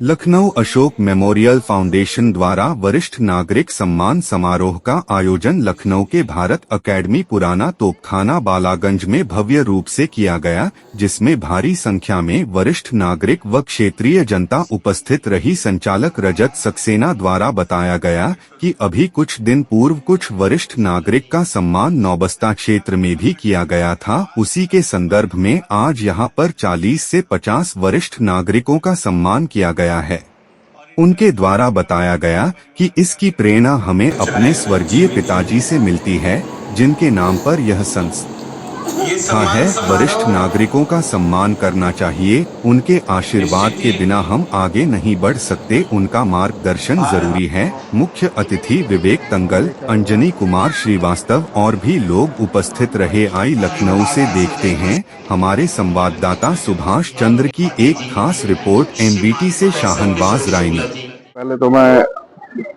Lucknow Ashok memorial foundation द्वारा वरिष्ठ नागरिक सम्मान समारोह का आयोजन लखनऊ के भारत अकेडमी पुराना तोपखाना बालागंज में भव्य रूप से किया गया, जिसमें भारी संख्या में वरिष्ठ नागरिक व क्षेत्रीय जनता उपस्थित रही। संचालक रजत सक्सेना द्वारा बताया गया कि अभी कुछ दिन पूर्व कुछ वरिष्ठ नागरिक का सम्मान नौबस्ता क्षेत्र में भी किया गया था। उसी के संदर्भ में आज यहां पर 40 से 50 वरिष्ठ नागरिकों का सम्मान किया गया है। उनके द्वारा बताया गया कि इसकी प्रेरणा हमें अपने स्वर्गीय पिताजी से मिलती है, जिनके नाम पर यह संस्था है। वरिष्ठ नागरिकों का सम्मान करना चाहिए, उनके आशीर्वाद के बिना हम आगे नहीं बढ़ सकते, उनका मार्गदर्शन जरूरी है। मुख्य अतिथि विवेक तंगल, अंजनी कुमार श्रीवास्तव और भी लोग उपस्थित रहे। आई लखनऊ से देखते हैं हमारे संवाददाता सुभाष चंद्र की एक खास रिपोर्ट। एनबीटी से शाहनवाज रायनी। पहले तो मैं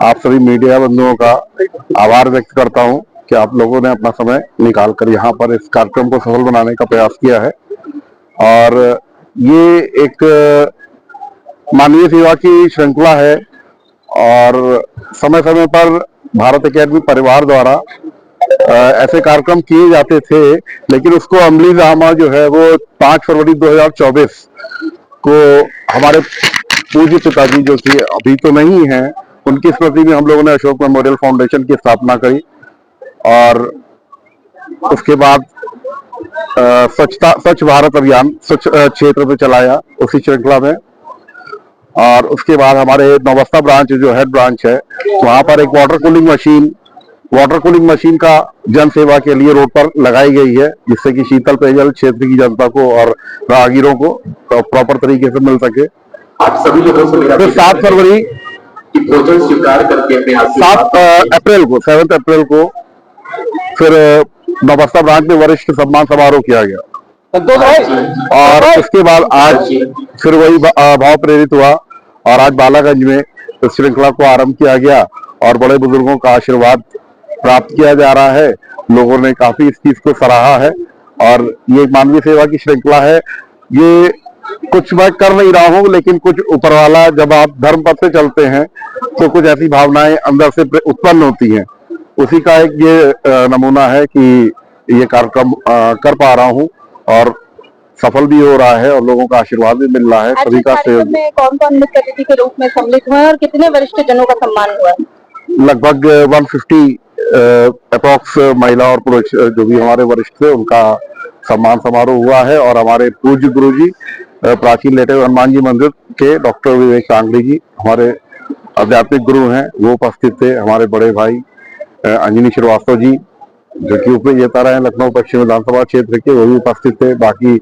आप सभी मीडिया बंधुओं का आभार व्यक्त करता हूं कि आप लोगों ने अपना समय निकालकर यहाँ पर इस कार्यक्रम को सफल बनाने का प्रयास किया है। और ये एक मानवीय सेवा की श्रृंखला है और समय समय पर भारत अकेडमी परिवार द्वारा ऐसे कार्यक्रम किए जाते थे, लेकिन उसको अमली जामा जो है वो 5 फरवरी 2024 को हमारे पूज्य पिताजी जो कि अभी तो नहीं है, उनकी स्मृति में हम लोगों ने अशोक मेमोरियल फाउंडेशन की स्थापना करी। और उसके बाद स्वच्छ भारत अभियान स्वच्छ क्षेत्र पे चलाया उसी श्रृंखला में। और उसके बाद हमारे नौबस्ता ब्रांच जो हेड ब्रांच है, वहां पर एक वाटर कूलिंग मशीन का जन सेवा के लिए रोड पर लगाई गई है, जिससे कि शीतल पेयजल क्षेत्र की जनता को और राहगीरों को प्रॉपर तरीके से मिल सके। आप सभी लोगों से फिर 7 फरवरी भोजन स्वीकार करके अपने 7 अप्रैल को फिर नौबस्ता ब्रांच में वरिष्ठ सम्मान समारोह किया गया। और उसके बाद आज फिर वही भाव प्रेरित हुआ और आज बालागंज में इस श्रृंखला को आरंभ किया गया और बड़े बुजुर्गों का आशीर्वाद प्राप्त किया जा रहा है। लोगों ने काफी इस चीज को सराहा है और ये मानवीय सेवा की श्रृंखला है। ये कुछ मैं कर नहीं रहा हूँ, लेकिन कुछ ऊपर वाला, जब आप धर्म पथ से चलते हैं तो कुछ ऐसी भावनाएं अंदर से उत्पन्न होती हैं। उसी का एक ये नमूना है कि ये कार्यक्रम कर पा रहा हूँ और सफल भी हो रहा है और लोगों का आशीर्वाद भी मिल रहा है। सभी का सहयोग। कौन कौन मुख्य अतिथि के रूप में सम्मिलित हुए और कितने वरिष्ठ जनों का सम्मान हुआ? लगभग 150 अप्रॉक्स महिला और पुरुष जो भी हमारे वरिष्ठ थे, उनका सम्मान समारोह हुआ है। और हमारे पूज्य गुरु जी प्राचीन लेटे हनुमान जी मंदिर के डॉक्टर विवेक तांगड़ी जी हमारे आध्यात्मिक गुरु हैं, वो उपस्थित थे। हमारे बड़े भाई अंजनी श्रीवास्तव जी जो कि उप विजेता रहे लखनऊ पश्चिम विधानसभा क्षेत्र के, वो भी उपस्थित थे। बाकी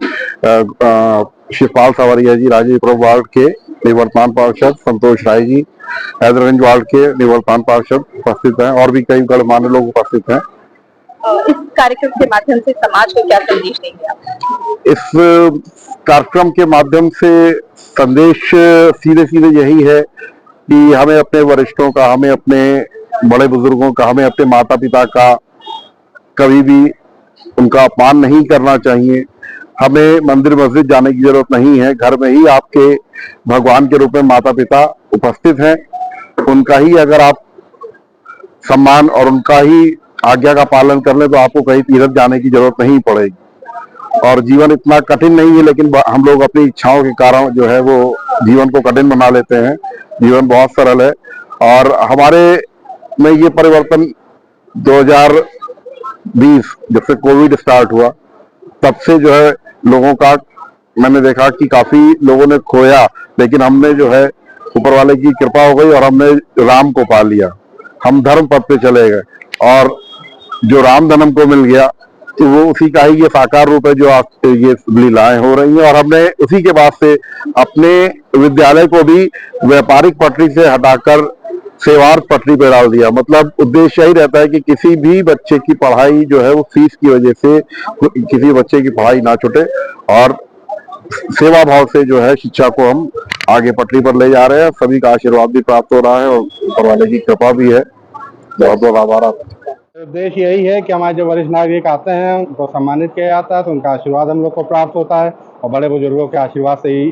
शिवपाल सावरिया जी राजीपुरम वार्ड के निवर्तमान पार्षद, संतोष राय जी हैदरगंज वार्ड के निवर्तमान पार्षद उपस्थित हैं और भी कई गणमान्य लोग उपस्थित हैं। इस कार्यक्रम के माध्यम से समाज को क्या संदेश देंगे आप? इस कार्यक्रम के माध्यम से संदेश सीधे सीधे यही है कि हमें अपने वरिष्ठों का, हमें अपने बड़े बुजुर्गों का, हमें अपने माता पिता का कभी भी उनका अपमान नहीं करना चाहिए। हमें मंदिर मस्जिद जाने की जरूरत नहीं है, घर में ही आपके भगवान के रूप में माता पिता उपस्थित हैं। उनका ही अगर आप सम्मान और उनका ही आज्ञा का पालन कर ले तो आपको कहीं तीर्थ जाने की जरूरत नहीं पड़ेगी। और जीवन इतना कठिन नहीं है, लेकिन हम लोग अपनी इच्छाओं के कारण जो है वो जीवन को कठिन बना लेते हैं। जीवन बहुत सरल है और हमारे में ये परिवर्तन 2020 जब से कोविड स्टार्ट हुआ तब से जो है लोगों का, मैंने देखा कि काफी लोगों ने खोया, लेकिन हमने जो है ऊपर वाले की कृपा हो गई और हमने राम को पा लिया। हम धर्म पथ पे चले गए और जो राम धर्म को मिल गया तो वो उसी का ही ये साकार रूप है जो आज ये लीलाएं हो रही हैं। और हमने उसी के बाद से अपने विद्यालय को भी व्यापारिक पटरी से हटाकर सेवार्थ पटरी पे डाल दिया। मतलब उद्देश्य यही रहता है कि किसी भी बच्चे की पढ़ाई जो है वो फीस की वजह से किसी बच्चे की पढ़ाई ना छूटे और सेवा भाव से जो है शिक्षा को हम आगे पटरी पर ले जा रहे हैं। सभी का आशीर्वाद भी प्राप्त हो रहा है और ऊपर वाले की कृपा भी है। बहुत बहुत आभार। उद्देश्य यही है कि हमारे जो वरिष्ठ नागरिक आते हैं उनको सम्मानित किया जाता है, तो उनका आशीर्वाद हम लोग को प्राप्त होता है और बड़े बुजुर्गों के आशीर्वाद से ही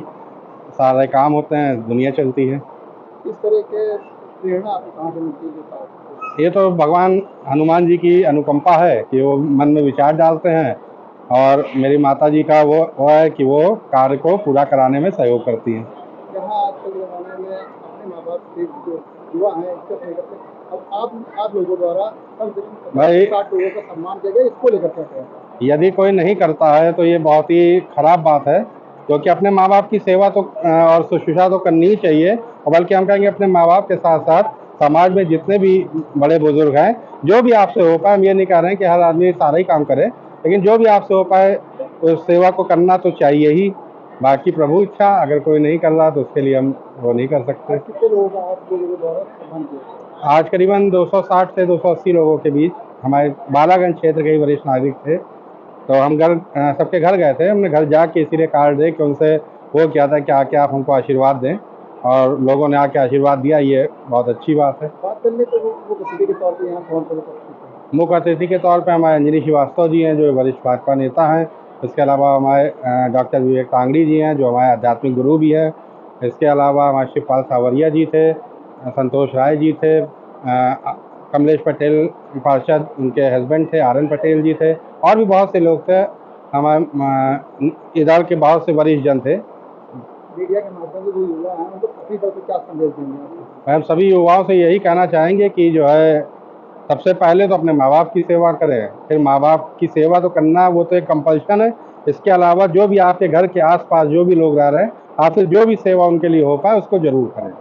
सारे काम होते हैं, दुनिया चलती है। इस तरह के प्रेरणा आपको कहाँ से मिलती है? ये तो भगवान हनुमान जी की अनुकंपा है कि वो मन में विचार डालते हैं, और मेरी माता जी का वो है कि वो कार्य को पूरा कराने में सहयोग करती हैं। जहाँ आजकल के ज़माने में अपने माँ बाप से जो युवा हैं इज्जत नहीं करते, अब आप लोगों द्वारा कम से कम भाई 60 लोगों का सम्मान किया गया, इसको लेकर क्या कहें? यदि कोई नहीं करता है तो ये बहुत ही खराब बात है, क्योंकि अपने माँ बाप की सेवा तो और शुश्रूषा तो करनी ही चाहिए, और बल्कि हम कहेंगे अपने माँ बाप के साथ साथ समाज में जितने भी बड़े बुजुर्ग हैं, जो भी आपसे हो पाए, हम ये नहीं कह रहे हैं कि हर आदमी सारा ही काम करे, लेकिन जो भी आपसे हो पाए उस सेवा को करना तो चाहिए ही। बाकी प्रभु इच्छा, अगर कोई नहीं कर रहा तो उसके लिए हम वो नहीं कर सकते। कितने लोगों का आप लोगों द्वारा सम्मान किया? आज करीबन 260 से 280 लोगों के बीच हमारे बालागंज क्षेत्र के ही वरिष्ठ नागरिक थे, तो हम सबके घर गए थे। हमने घर जाके इसीलिए कार्ड दे कि उनसे वो किया था कि आके आप हमको आशीर्वाद दें, और लोगों ने आके आशीर्वाद दिया, ये बहुत अच्छी बात है। बात करने तो वो अतिथि के तौर पर यहाँ कौन कौन मुख्य अतिथि के तौर पे हमारे अंजनी श्रीवास्तव जी हैं, जो वरिष्ठ भाजपा नेता हैं। इसके अलावा हमारे डॉक्टर विवेक तांगड़ी जी हैं, जो हमारे आध्यात्मिक गुरु भी हैं। इसके अलावा हमारे शिवपाल सावरिया जी थे, संतोष राय जी थे, कमलेश पटेल पार्षद, उनके हस्बैंड थे, आर एन पटेल जी थे, और भी बहुत से लोग थे। हमारे इधर के बहुत से वरिष्ठ जन थे। मीडिया के माध्यम से जो युवा हैं उनको अपनी तरफ से क्या संदेश देंगे? हम सभी युवाओं से यही कहना चाहेंगे कि जो है सबसे पहले तो अपने माँ बाप की सेवा करें, फिर माँ बाप की सेवा तो करना वो तो एक कंपल्शन है। इसके अलावा जो भी आपके घर के आसपास जो भी लोग रह रहे हैं, आपसे जो भी सेवा उनके लिए हो पाए उसको जरूर करें।